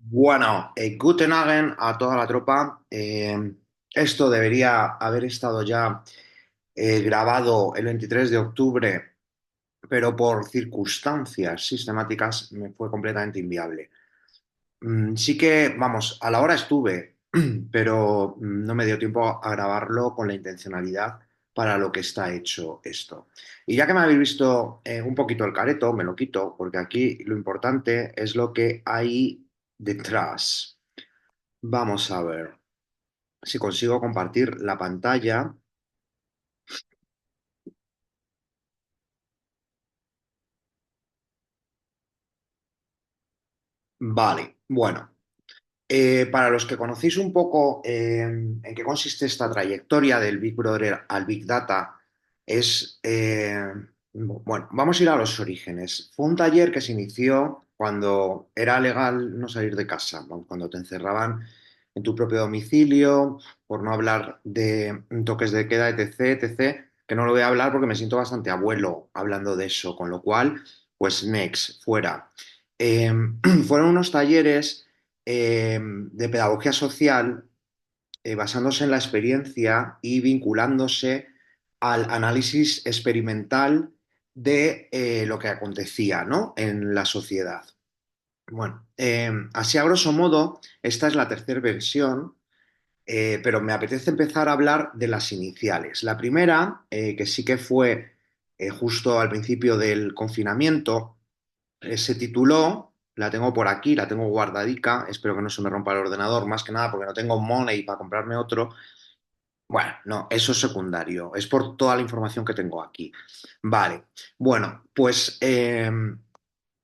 Bueno, Guten Abend a toda la tropa. Esto debería haber estado ya grabado el 23 de octubre, pero por circunstancias sistemáticas me fue completamente inviable. Sí que, vamos, a la hora estuve, pero no me dio tiempo a grabarlo con la intencionalidad para lo que está hecho esto. Y ya que me habéis visto un poquito el careto, me lo quito, porque aquí lo importante es lo que hay detrás. Vamos a ver si consigo compartir la pantalla. Vale, bueno. Para los que conocéis un poco en qué consiste esta trayectoria del Big Brother al Big Data, es, bueno, vamos a ir a los orígenes. Fue un taller que se inició cuando era legal no salir de casa, vamos, cuando te encerraban en tu propio domicilio, por no hablar de toques de queda, etc., etc., que no lo voy a hablar porque me siento bastante abuelo hablando de eso, con lo cual, pues next, fuera. Eh, Fueron unos talleres de pedagogía social basándose en la experiencia y vinculándose al análisis experimental de lo que acontecía, ¿no?, en la sociedad. Bueno, así a grosso modo, esta es la tercera versión, pero me apetece empezar a hablar de las iniciales. La primera, que sí que fue justo al principio del confinamiento, se tituló, la tengo por aquí, la tengo guardadica, espero que no se me rompa el ordenador, más que nada porque no tengo money para comprarme otro. Bueno, no, eso es secundario, es por toda la información que tengo aquí. Vale, bueno, pues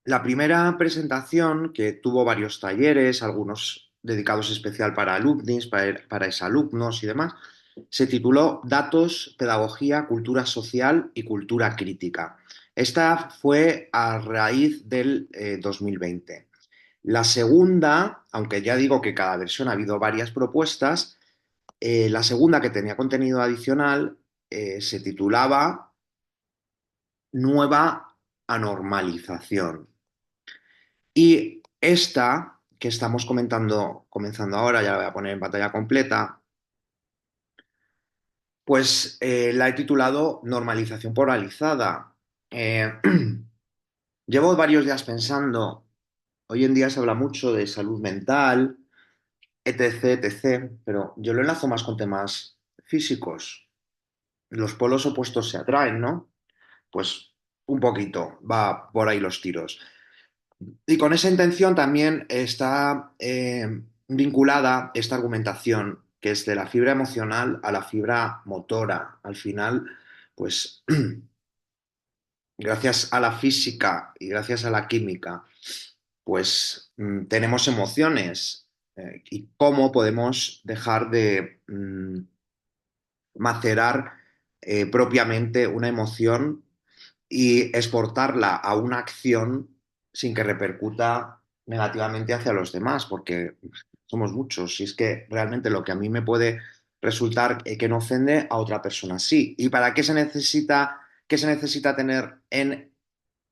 la primera presentación, que tuvo varios talleres, algunos dedicados especial para alumnis, para exalumnos y demás, se tituló Datos, Pedagogía, Cultura Social y Cultura Crítica. Esta fue a raíz del 2020. La segunda, aunque ya digo que cada versión ha habido varias propuestas, la segunda, que tenía contenido adicional, se titulaba Nueva Anormalización. Y esta que estamos comenzando ahora, ya la voy a poner en pantalla completa, pues la he titulado Normalización Polarizada. Eh, Llevo varios días pensando, hoy en día se habla mucho de salud mental, etc., etc., pero yo lo enlazo más con temas físicos. Los polos opuestos se atraen, ¿no? Pues un poquito, va por ahí los tiros. Y con esa intención también está vinculada esta argumentación, que es de la fibra emocional a la fibra motora. Al final, pues gracias a la física y gracias a la química, pues tenemos emociones, y cómo podemos dejar de macerar propiamente una emoción y exportarla a una acción sin que repercuta negativamente hacia los demás, porque somos muchos. Y es que realmente lo que a mí me puede resultar que no ofende, a otra persona sí. ¿Y para qué se necesita tener en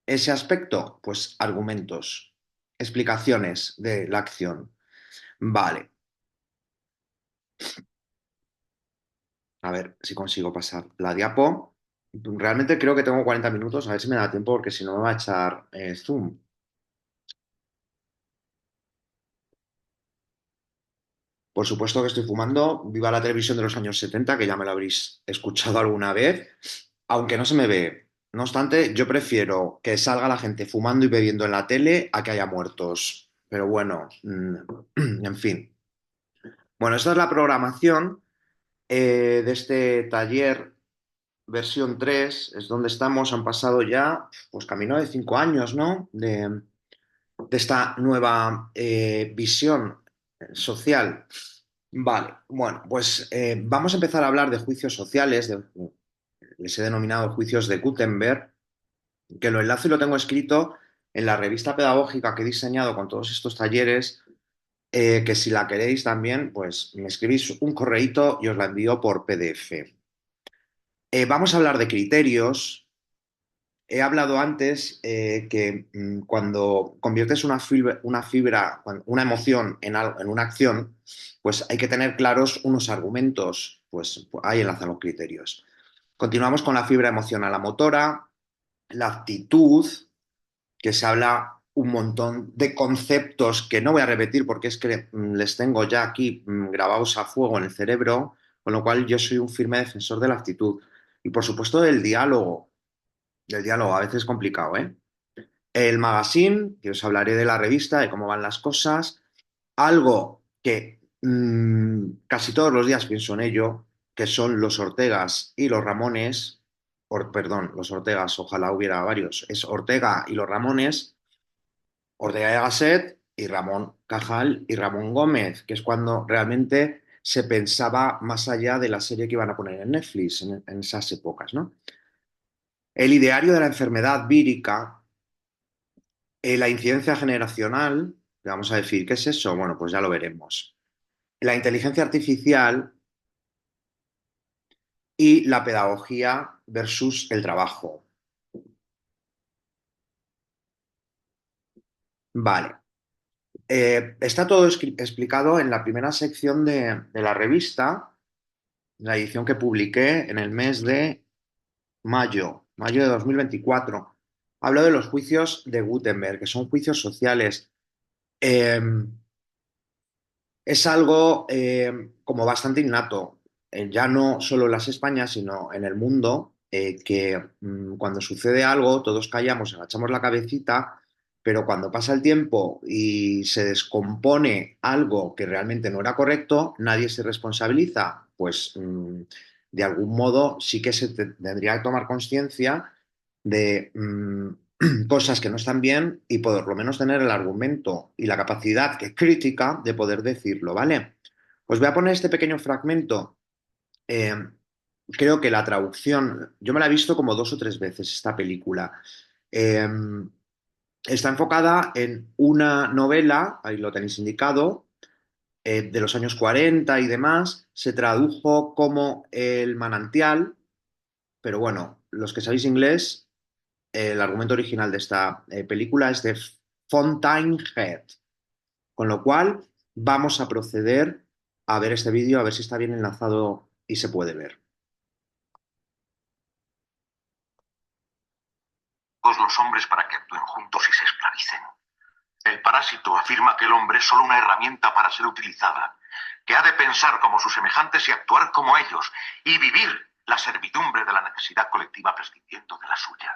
ese aspecto? Pues argumentos, explicaciones de la acción. Vale, a ver si consigo pasar la diapo. Realmente creo que tengo 40 minutos, a ver si me da tiempo, porque si no me va a echar zoom. Por supuesto que estoy fumando. Viva la televisión de los años 70, que ya me lo habréis escuchado alguna vez, aunque no se me ve. No obstante, yo prefiero que salga la gente fumando y bebiendo en la tele a que haya muertos. Pero bueno, en fin. Bueno, esta es la programación de este taller versión 3. Es donde estamos. Han pasado ya, pues camino de 5 años, ¿no? De esta nueva visión social. Vale, bueno, pues vamos a empezar a hablar de juicios sociales, les he denominado juicios de Gutenberg, que lo enlazo y lo tengo escrito en la revista pedagógica que he diseñado con todos estos talleres, que si la queréis también, pues me escribís un correíto y os la envío por PDF. Vamos a hablar de criterios, he hablado antes que cuando conviertes una fibra, una emoción en una acción, pues hay que tener claros unos argumentos, pues ahí enlazan los criterios. Continuamos con la fibra emocional, la motora, la actitud, que se habla un montón de conceptos que no voy a repetir porque es que les tengo ya aquí grabados a fuego en el cerebro, con lo cual yo soy un firme defensor de la actitud. Y por supuesto del diálogo, a veces es complicado, ¿eh? El magazine, que os hablaré de la revista, de cómo van las cosas, algo que casi todos los días pienso en ello, que son los Ortegas y los Ramones, perdón, los Ortegas, ojalá hubiera varios, es Ortega y los Ramones, Ortega y Gasset y Ramón Cajal y Ramón Gómez, que es cuando realmente se pensaba más allá de la serie que iban a poner en Netflix en esas épocas, ¿no? El ideario de la enfermedad vírica, la incidencia generacional, que vamos a decir, ¿qué es eso? Bueno, pues ya lo veremos. La inteligencia artificial y la pedagogía versus el trabajo. Vale. Está todo explicado en la primera sección de la revista, la edición que publiqué en el mes de mayo de 2024. Hablo de los juicios de Gutenberg, que son juicios sociales. Eh, es algo como bastante innato, ya no solo en las Españas, sino en el mundo, que cuando sucede algo todos callamos, agachamos la cabecita, pero cuando pasa el tiempo y se descompone algo que realmente no era correcto, nadie se responsabiliza. Pues de algún modo sí que tendría que tomar conciencia de cosas que no están bien y por lo menos tener el argumento y la capacidad que crítica de poder decirlo, ¿vale? Os voy a poner este pequeño fragmento. Eh, Creo que la traducción, yo me la he visto como dos o tres veces esta película. Eh, Está enfocada en una novela, ahí lo tenéis indicado, de los años 40 y demás. Se tradujo como El manantial, pero bueno, los que sabéis inglés, el argumento original de esta película es de Fontainehead, con lo cual vamos a proceder a ver este vídeo, a ver si está bien enlazado y se puede ver. Todos los hombres para que actúen juntos y se esclavicen. El parásito afirma que el hombre es solo una herramienta para ser utilizada, que ha de pensar como sus semejantes y actuar como ellos, y vivir la servidumbre de la necesidad colectiva prescindiendo de la suya.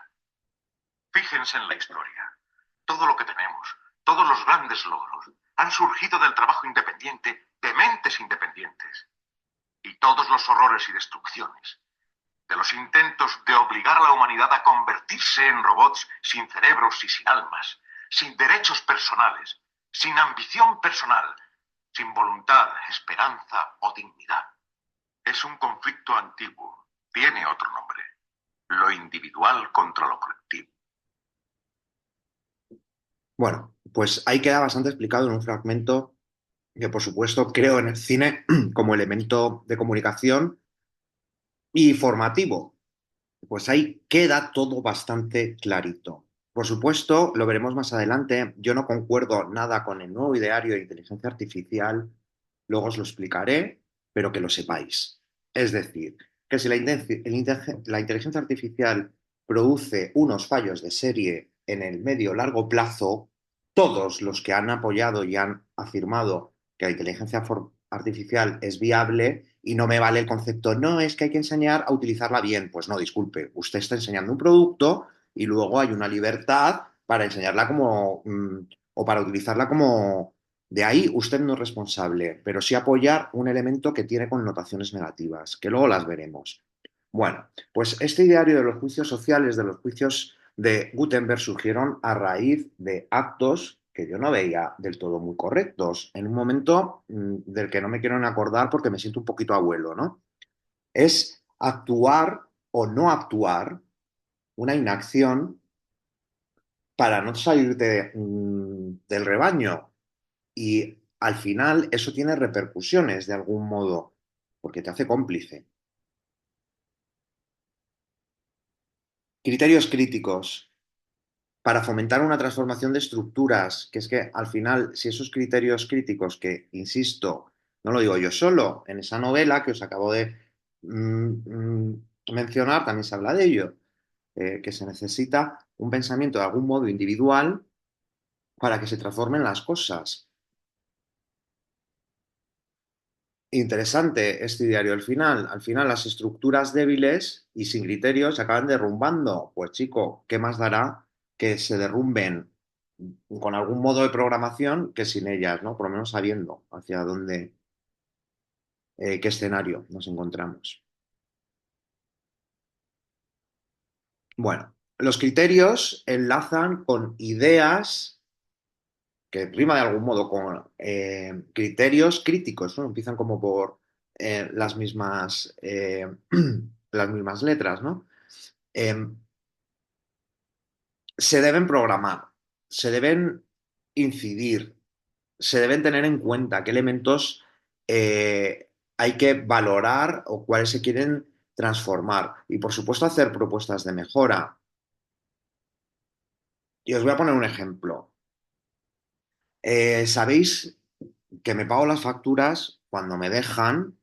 Fíjense en la historia. Todo lo que tenemos, todos los grandes logros, han surgido del trabajo independiente de mentes independientes. Y todos los horrores y destrucciones, de los intentos de obligar a la humanidad a convertirse en robots sin cerebros y sin almas, sin derechos personales, sin ambición personal, sin voluntad, esperanza o dignidad. Es un conflicto antiguo, tiene otro nombre, lo individual contra lo colectivo. Bueno, pues ahí queda bastante explicado en un fragmento que, por supuesto, creo en el cine como elemento de comunicación y formativo. Pues ahí queda todo bastante clarito. Por supuesto, lo veremos más adelante. Yo no concuerdo nada con el nuevo ideario de inteligencia artificial, luego os lo explicaré, pero que lo sepáis. Es decir, que si la inteligencia artificial produce unos fallos de serie en el medio largo plazo, todos los que han apoyado y han afirmado que la inteligencia artificial es viable y no me vale el concepto, no, es que hay que enseñar a utilizarla bien. Pues no, disculpe, usted está enseñando un producto y luego hay una libertad para enseñarla como, o para utilizarla como... De ahí usted no es responsable, pero sí apoyar un elemento que tiene connotaciones negativas, que luego las veremos. Bueno, pues este ideario de los juicios sociales, de los juicios de Gutenberg, surgieron a raíz de actos que yo no veía del todo muy correctos, en un momento del que no me quiero ni acordar porque me siento un poquito abuelo, ¿no? Es actuar o no actuar, una inacción para no salir del rebaño. Y al final eso tiene repercusiones de algún modo, porque te hace cómplice. Criterios críticos para fomentar una transformación de estructuras, que es que al final, si esos criterios críticos, que, insisto, no lo digo yo solo, en esa novela que os acabo de mencionar también se habla de ello, que se necesita un pensamiento de algún modo individual para que se transformen las cosas. Interesante este diario al final las estructuras débiles y sin criterios se acaban derrumbando. Pues chico, ¿qué más dará que se derrumben con algún modo de programación que sin ellas, ¿no? Por lo menos sabiendo hacia dónde, qué escenario nos encontramos. Bueno, los criterios enlazan con ideas que rima de algún modo con criterios críticos, ¿no? Empiezan como por las mismas letras, ¿no? Eh, Se deben programar, se deben incidir, se deben tener en cuenta qué elementos hay que valorar o cuáles se quieren transformar. Y por supuesto hacer propuestas de mejora. Y os voy a poner un ejemplo. Sabéis que me pago las facturas cuando me dejan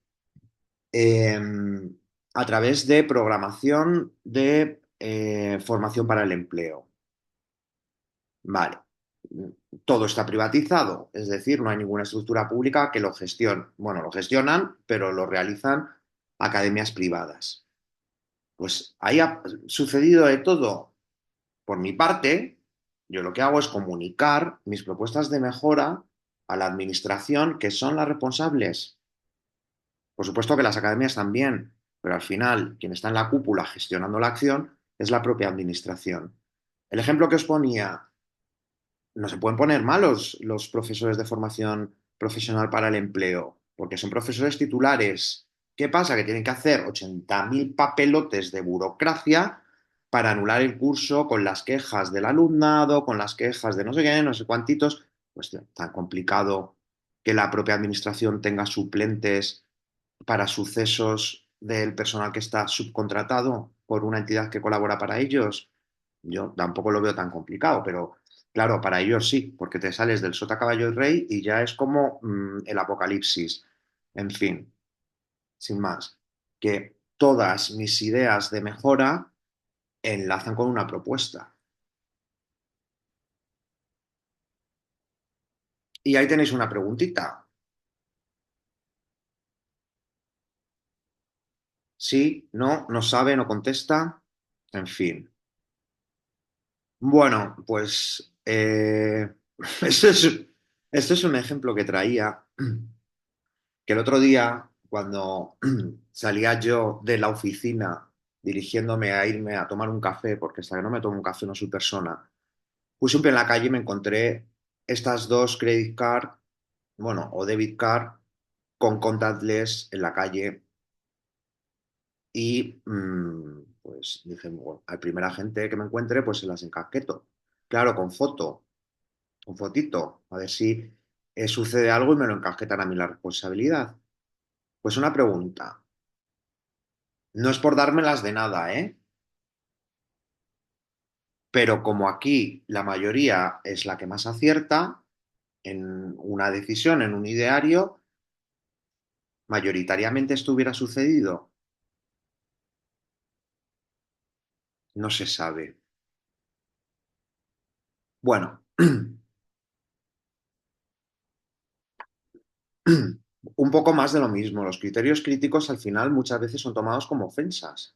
eh, a través de programación de formación para el empleo. Vale. Todo está privatizado, es decir, no hay ninguna estructura pública que lo gestione. Bueno, lo gestionan, pero lo realizan academias privadas. Pues ahí ha sucedido de todo. Por mi parte, yo lo que hago es comunicar mis propuestas de mejora a la administración, que son las responsables. Por supuesto que las academias también, pero al final quien está en la cúpula gestionando la acción es la propia administración. El ejemplo que os ponía, no se pueden poner malos los profesores de formación profesional para el empleo, porque son profesores titulares. ¿Qué pasa? Que tienen que hacer 80.000 papelotes de burocracia para anular el curso con las quejas del alumnado, con las quejas de no sé qué, no sé cuántitos. Pues tan complicado que la propia administración tenga suplentes para sucesos del personal que está subcontratado por una entidad que colabora para ellos. Yo tampoco lo veo tan complicado, pero claro, para ellos sí, porque te sales del sota caballo y rey y ya es como el apocalipsis. En fin, sin más, que todas mis ideas de mejora enlazan con una propuesta. Y ahí tenéis una preguntita. Sí, no, no sabe, no contesta. En fin. Bueno, pues esto esto es un ejemplo que traía, que el otro día, cuando salía yo de la oficina dirigiéndome a irme a tomar un café, porque hasta que no me tomo un café no soy persona, puse un pie en la calle y me encontré estas dos credit card, bueno, o debit card con contactless en la calle y pues dije, bueno, al primer agente que me encuentre, pues se las encasqueto. Claro, con foto, con fotito, a ver si sucede algo y me lo encasquetan a mí la responsabilidad. Pues una pregunta, no es por dármelas de nada, ¿eh? Pero como aquí la mayoría es la que más acierta en una decisión, en un ideario, mayoritariamente esto hubiera sucedido, no se sabe. Bueno, un poco más de lo mismo. Los criterios críticos al final muchas veces son tomados como ofensas.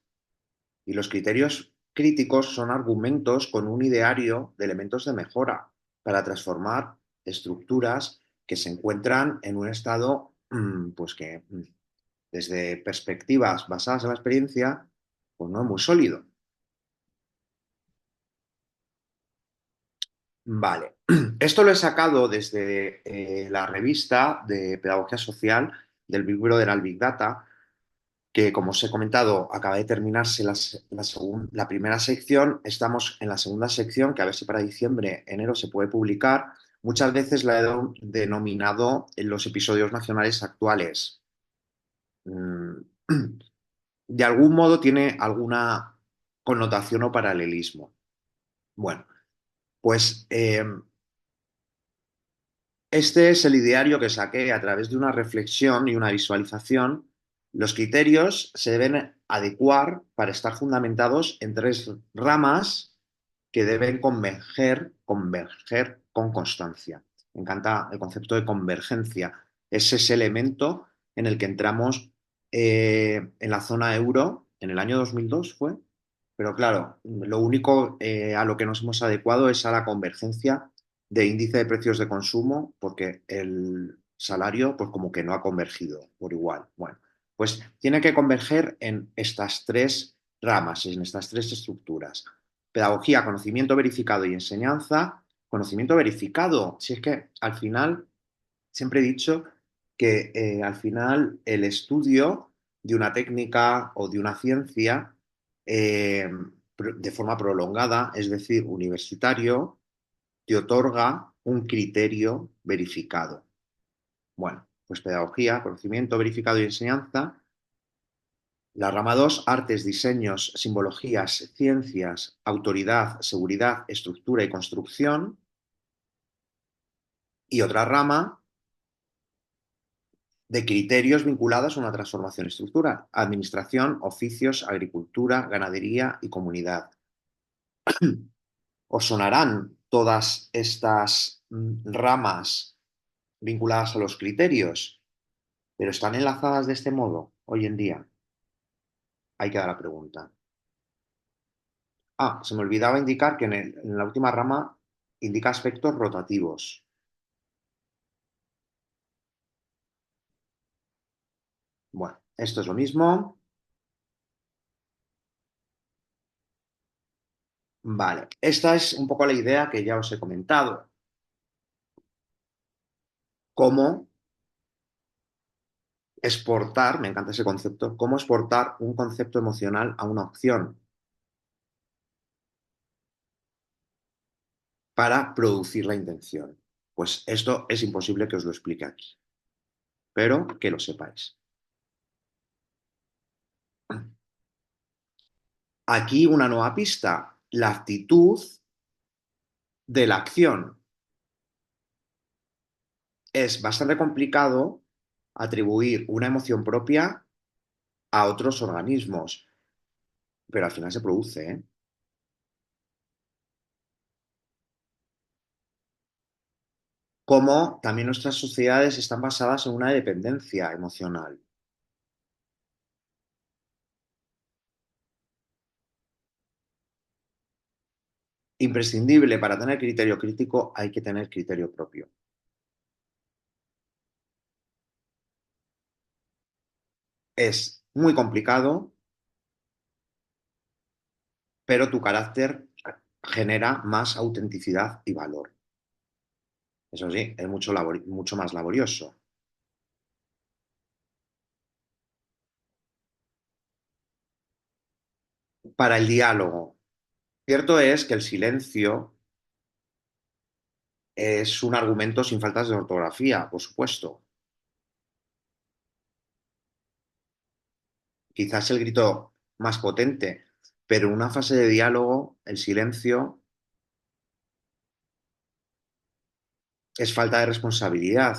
Y los criterios críticos son argumentos con un ideario de elementos de mejora para transformar estructuras que se encuentran en un estado, pues que desde perspectivas basadas en la experiencia, pues no es muy sólido. Vale, esto lo he sacado desde la revista de Pedagogía Social del Big Brother al Big Data, que como os he comentado, acaba de terminarse la primera sección, estamos en la segunda sección, que a ver si para diciembre, enero se puede publicar. Muchas veces la he denominado en los episodios nacionales actuales. Mm, De algún modo tiene alguna connotación o paralelismo. Bueno, pues este es el ideario que saqué a través de una reflexión y una visualización. Los criterios se deben adecuar para estar fundamentados en tres ramas que deben converger con constancia. Me encanta el concepto de convergencia. Es ese elemento en el que entramos en la zona euro en el año 2002 fue, pero claro, lo único a lo que nos hemos adecuado es a la convergencia de índice de precios de consumo, porque el salario, pues como que no ha convergido por igual. Bueno, pues tiene que converger en estas tres ramas, en estas tres estructuras. Pedagogía, conocimiento verificado y enseñanza. Conocimiento verificado, si es que al final, siempre he dicho que al final el estudio de una técnica o de una ciencia eh, de forma prolongada, es decir, universitario, te otorga un criterio verificado. Bueno, pues pedagogía, conocimiento verificado y enseñanza. La rama 2, artes, diseños, simbologías, ciencias, autoridad, seguridad, estructura y construcción. Y otra rama de criterios vinculados a una transformación estructural. Administración, oficios, agricultura, ganadería y comunidad. Os sonarán todas estas ramas vinculadas a los criterios, pero están enlazadas de este modo hoy en día. Hay que dar la pregunta. Se me olvidaba indicar que en la última rama indica aspectos rotativos. Bueno, esto es lo mismo. Vale, esta es un poco la idea que ya os he comentado. Cómo exportar, me encanta ese concepto, cómo exportar un concepto emocional a una opción para producir la intención. Pues esto es imposible que os lo explique aquí, pero que lo sepáis. Aquí una nueva pista, la actitud de la acción. Es bastante complicado atribuir una emoción propia a otros organismos, pero al final se produce, ¿eh? Como también nuestras sociedades están basadas en una dependencia emocional. Imprescindible para tener criterio crítico, hay que tener criterio propio. Es muy complicado, pero tu carácter genera más autenticidad y valor. Eso sí, es mucho más laborioso. Para el diálogo, cierto es que el silencio es un argumento sin faltas de ortografía, por supuesto. Quizás el grito más potente, pero en una fase de diálogo, el silencio es falta de responsabilidad.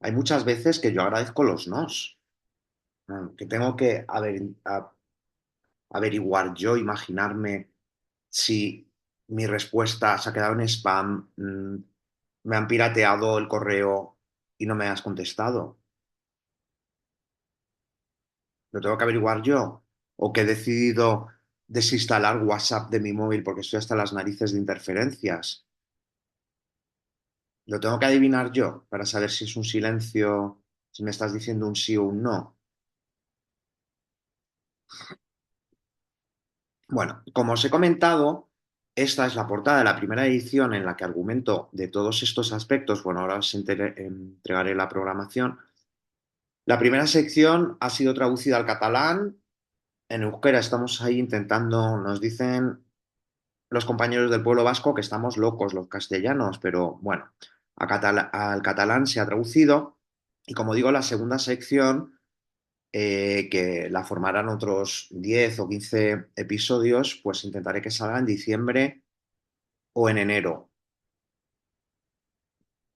Hay muchas veces que yo agradezco los nos, que tengo que averiguar yo, imaginarme si mi respuesta se ha quedado en spam, me han pirateado el correo y no me has contestado. ¿Lo tengo que averiguar yo? ¿O que he decidido desinstalar WhatsApp de mi móvil porque estoy hasta las narices de interferencias? ¿Lo tengo que adivinar yo para saber si es un silencio, si me estás diciendo un sí o un no? Bueno, como os he comentado, esta es la portada de la primera edición en la que argumento de todos estos aspectos. Bueno, ahora os entregaré la programación. La primera sección ha sido traducida al catalán. En euskera estamos ahí intentando, nos dicen los compañeros del pueblo vasco que estamos locos los castellanos, pero bueno, al catalán se ha traducido. Y como digo, la segunda sección que la formarán otros 10 o 15 episodios, pues intentaré que salga en diciembre o en enero.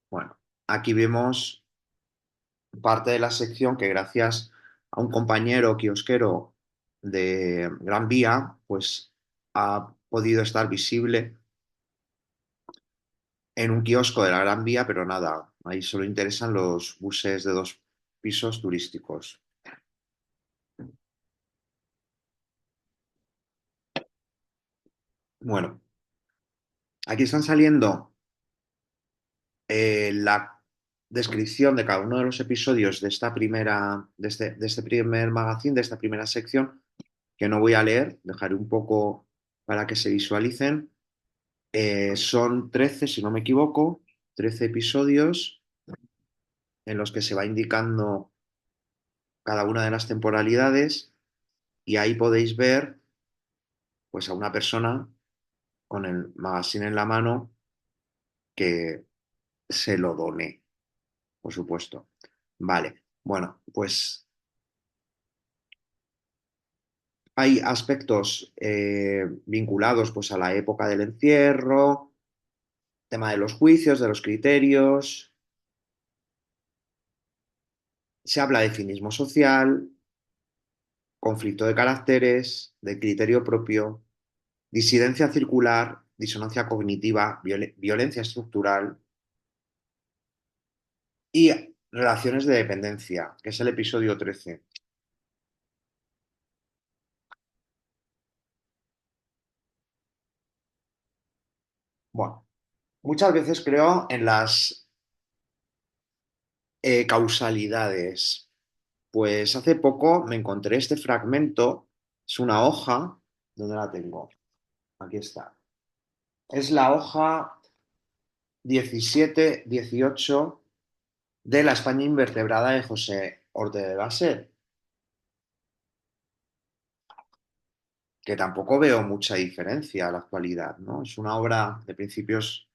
Bueno, aquí vemos parte de la sección que gracias a un compañero kiosquero de Gran Vía, pues ha podido estar visible en un kiosco de la Gran Vía, pero nada, ahí solo interesan los buses de 2 pisos turísticos. Bueno, aquí están saliendo la descripción de cada uno de los episodios de esta primera, de este primer magazine, de esta primera sección, que no voy a leer, dejaré un poco para que se visualicen. Son 13, si no me equivoco, 13 episodios en los que se va indicando cada una de las temporalidades y ahí podéis ver pues a una persona con el magazine en la mano que se lo doné, por supuesto. Vale, bueno, pues hay aspectos vinculados pues a la época del encierro, tema de los juicios, de los criterios, se habla de cinismo social, conflicto de caracteres, de criterio propio, disidencia circular, disonancia cognitiva, violencia estructural y relaciones de dependencia, que es el episodio 13. Bueno, muchas veces creo en las causalidades. Pues hace poco me encontré este fragmento, es una hoja, ¿dónde la tengo? Aquí está. Es la hoja 17-18 de la España invertebrada de José Ortega de Gasset, que tampoco veo mucha diferencia a la actualidad, ¿no? Es una obra de principios,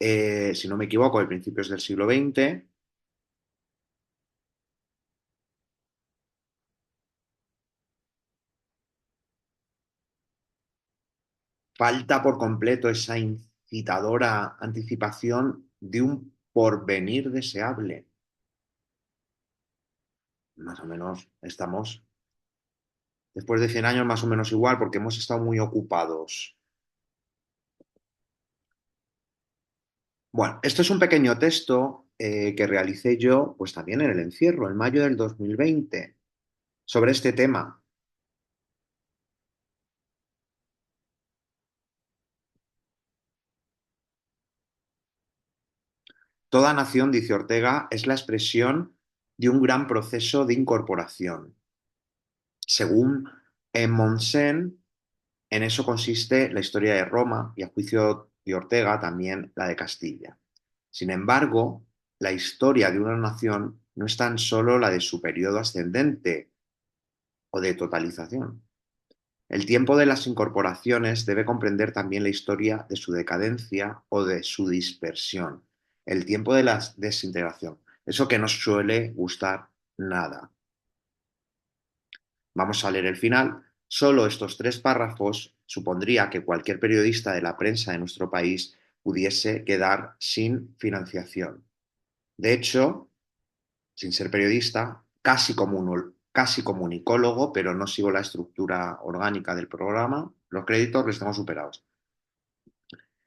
si no me equivoco, de principios del siglo XX. Falta por completo esa incitadora anticipación de un porvenir deseable. Más o menos estamos, después de 100 años, más o menos igual, porque hemos estado muy ocupados. Bueno, esto es un pequeño texto que realicé yo, pues también en el encierro, en mayo del 2020, sobre este tema. Toda nación, dice Ortega, es la expresión de un gran proceso de incorporación. Según Mommsen, en eso consiste la historia de Roma y, a juicio de Ortega, también la de Castilla. Sin embargo, la historia de una nación no es tan solo la de su periodo ascendente o de totalización. El tiempo de las incorporaciones debe comprender también la historia de su decadencia o de su dispersión, el tiempo de la desintegración. Eso que nos suele gustar nada. Vamos a leer el final. Solo estos 3 párrafos supondría que cualquier periodista de la prensa de nuestro país pudiese quedar sin financiación. De hecho, sin ser periodista, casi comunicólogo, pero no sigo la estructura orgánica del programa, los créditos los tengo superados.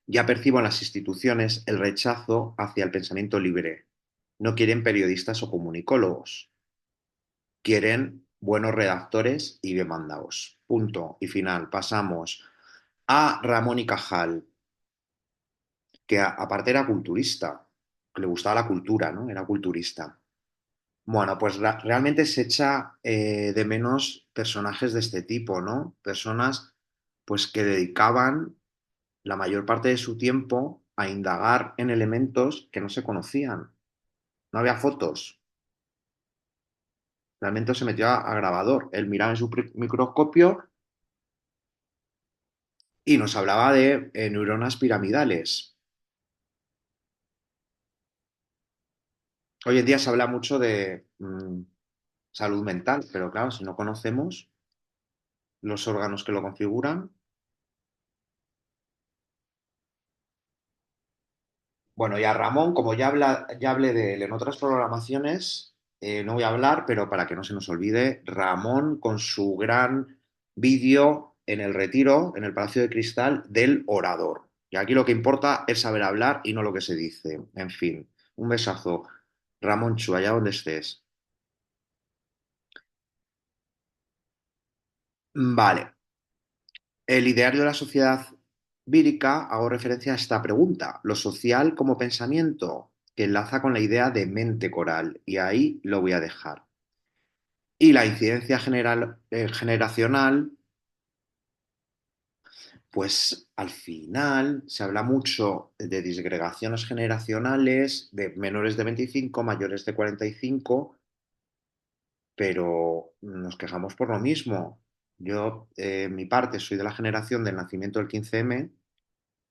Ya percibo en las instituciones el rechazo hacia el pensamiento libre. No quieren periodistas o comunicólogos, quieren buenos redactores y bien mandados. Punto y final. Pasamos a Ramón y Cajal, que aparte era culturista, que le gustaba la cultura, ¿no? Era culturista. Bueno, pues realmente se echa de menos personajes de este tipo, ¿no? Personas pues que dedicaban la mayor parte de su tiempo a indagar en elementos que no se conocían. No había fotos. Realmente se metió a grabador. Él miraba en su microscopio y nos hablaba de neuronas piramidales. Hoy en día se habla mucho de salud mental, pero claro, si no conocemos los órganos que lo configuran. Bueno, y a Ramón, como ya hablé de él en otras programaciones, no voy a hablar, pero para que no se nos olvide, Ramón con su gran vídeo en el retiro, en el Palacio de Cristal, del orador. Y aquí lo que importa es saber hablar y no lo que se dice. En fin, un besazo. Ramón Chu, allá donde estés. Vale. El ideario de la sociedad vírica, hago referencia a esta pregunta, lo social como pensamiento, que enlaza con la idea de mente coral, y ahí lo voy a dejar. Y la incidencia generacional, pues al final se habla mucho de disgregaciones generacionales, de menores de 25, mayores de 45, pero nos quejamos por lo mismo. Yo, en mi parte, soy de la generación del nacimiento del 15M,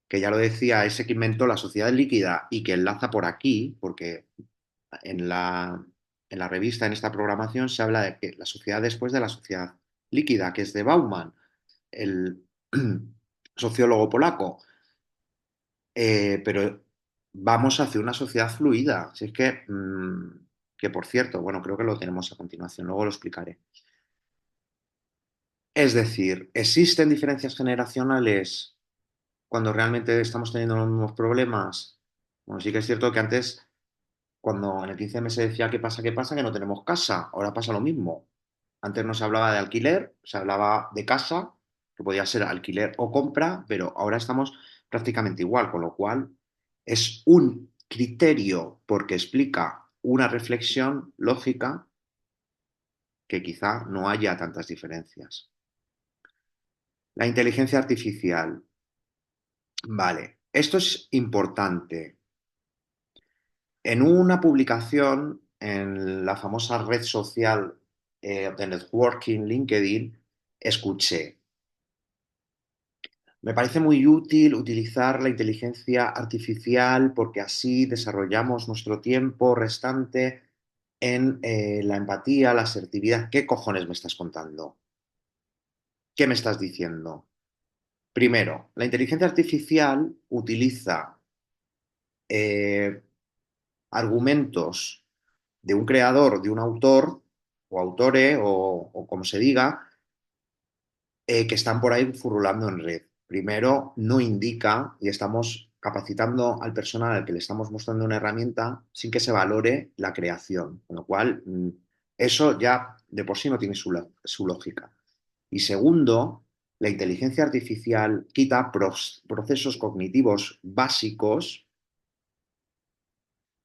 que ya lo decía, ese que inventó la sociedad líquida y que enlaza por aquí, porque en la revista, en esta programación, se habla de que la sociedad después de la sociedad líquida, que es de Bauman, el sociólogo polaco. Pero vamos hacia una sociedad fluida. Si es que, por cierto, bueno, creo que lo tenemos a continuación, luego lo explicaré. Es decir, ¿existen diferencias generacionales cuando realmente estamos teniendo los mismos problemas? Bueno, sí que es cierto que antes, cuando en el 15M se decía qué pasa, que no tenemos casa, ahora pasa lo mismo. Antes no se hablaba de alquiler, se hablaba de casa, que podía ser alquiler o compra, pero ahora estamos prácticamente igual, con lo cual es un criterio porque explica una reflexión lógica que quizá no haya tantas diferencias. La inteligencia artificial. Vale, esto es importante. En una publicación en la famosa red social de networking LinkedIn, escuché, me parece muy útil utilizar la inteligencia artificial porque así desarrollamos nuestro tiempo restante en la empatía, la asertividad. ¿Qué cojones me estás contando? ¿Qué me estás diciendo? Primero, la inteligencia artificial utiliza eh, argumentos de un creador, de un autor o autore o como se diga, que están por ahí furulando en red. Primero, no indica y estamos capacitando al personal al que le estamos mostrando una herramienta sin que se valore la creación, con lo cual eso ya de por sí no tiene su lógica. Y segundo, la inteligencia artificial quita procesos cognitivos básicos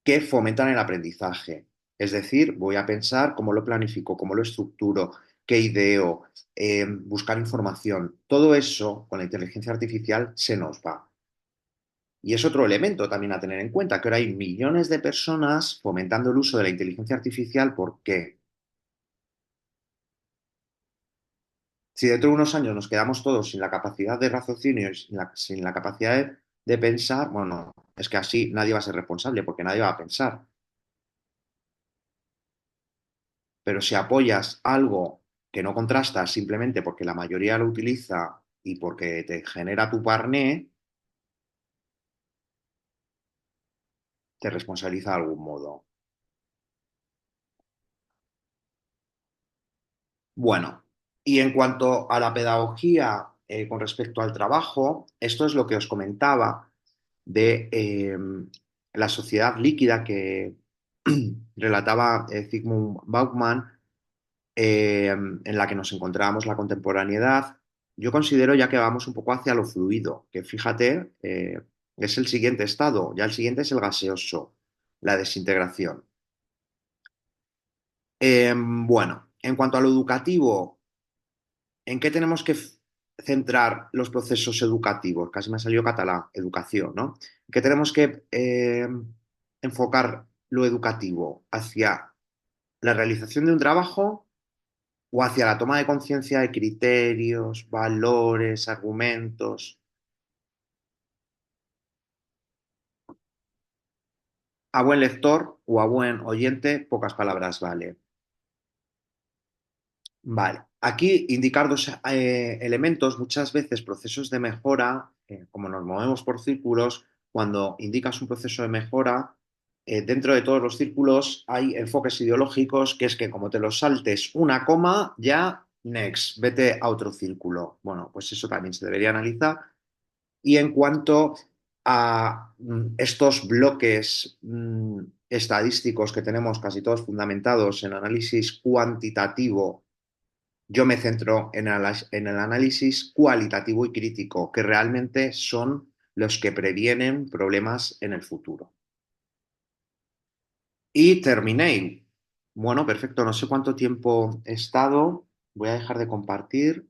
que fomentan el aprendizaje. Es decir, voy a pensar cómo lo planifico, cómo lo estructuro, qué ideo, buscar información. Todo eso con la inteligencia artificial se nos va. Y es otro elemento también a tener en cuenta, que ahora hay millones de personas fomentando el uso de la inteligencia artificial. ¿Por qué? Si dentro de unos años nos quedamos todos sin la capacidad de raciocinio y sin la capacidad de pensar, bueno, es que así nadie va a ser responsable porque nadie va a pensar. Pero si apoyas algo que no contrastas simplemente porque la mayoría lo utiliza y porque te genera tu parné, te responsabiliza de algún modo. Bueno, y en cuanto a la pedagogía con respecto al trabajo, esto es lo que os comentaba de la sociedad líquida que relataba Zygmunt Bauman, en la que nos encontrábamos la contemporaneidad. Yo considero ya que vamos un poco hacia lo fluido, que fíjate, es el siguiente estado, ya el siguiente es el gaseoso, la desintegración. Bueno, en cuanto a lo educativo, ¿en qué tenemos que centrar los procesos educativos? Casi me ha salido catalán, educación, ¿no? ¿En qué tenemos que enfocar lo educativo? ¿Hacia la realización de un trabajo o hacia la toma de conciencia de criterios, valores, argumentos? A buen lector o a buen oyente, pocas palabras vale. Vale. Aquí indicar dos elementos, muchas veces procesos de mejora, como nos movemos por círculos, cuando indicas un proceso de mejora, dentro de todos los círculos hay enfoques ideológicos que es que como te los saltes una coma, ya next, vete a otro círculo. Bueno, pues eso también se debería analizar. Y en cuanto a estos bloques estadísticos que tenemos casi todos fundamentados en análisis cuantitativo, yo me centro en el análisis cualitativo y crítico, que realmente son los que previenen problemas en el futuro. Y terminé. Bueno, perfecto. No sé cuánto tiempo he estado. Voy a dejar de compartir.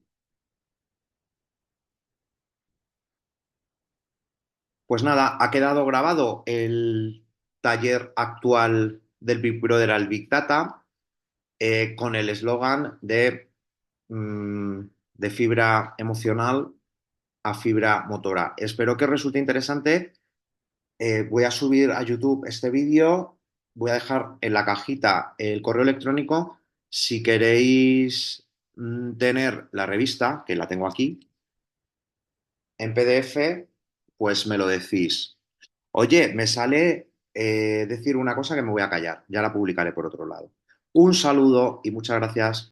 Pues nada, ha quedado grabado el taller actual del Big Brother al Big Data con el eslogan de fibra emocional a fibra motora. Espero que resulte interesante. Voy a subir a YouTube este vídeo. Voy a dejar en la cajita el correo electrónico. Si queréis tener la revista, que la tengo aquí, en PDF, pues me lo decís. Oye, me sale decir una cosa que me voy a callar. Ya la publicaré por otro lado. Un saludo y muchas gracias.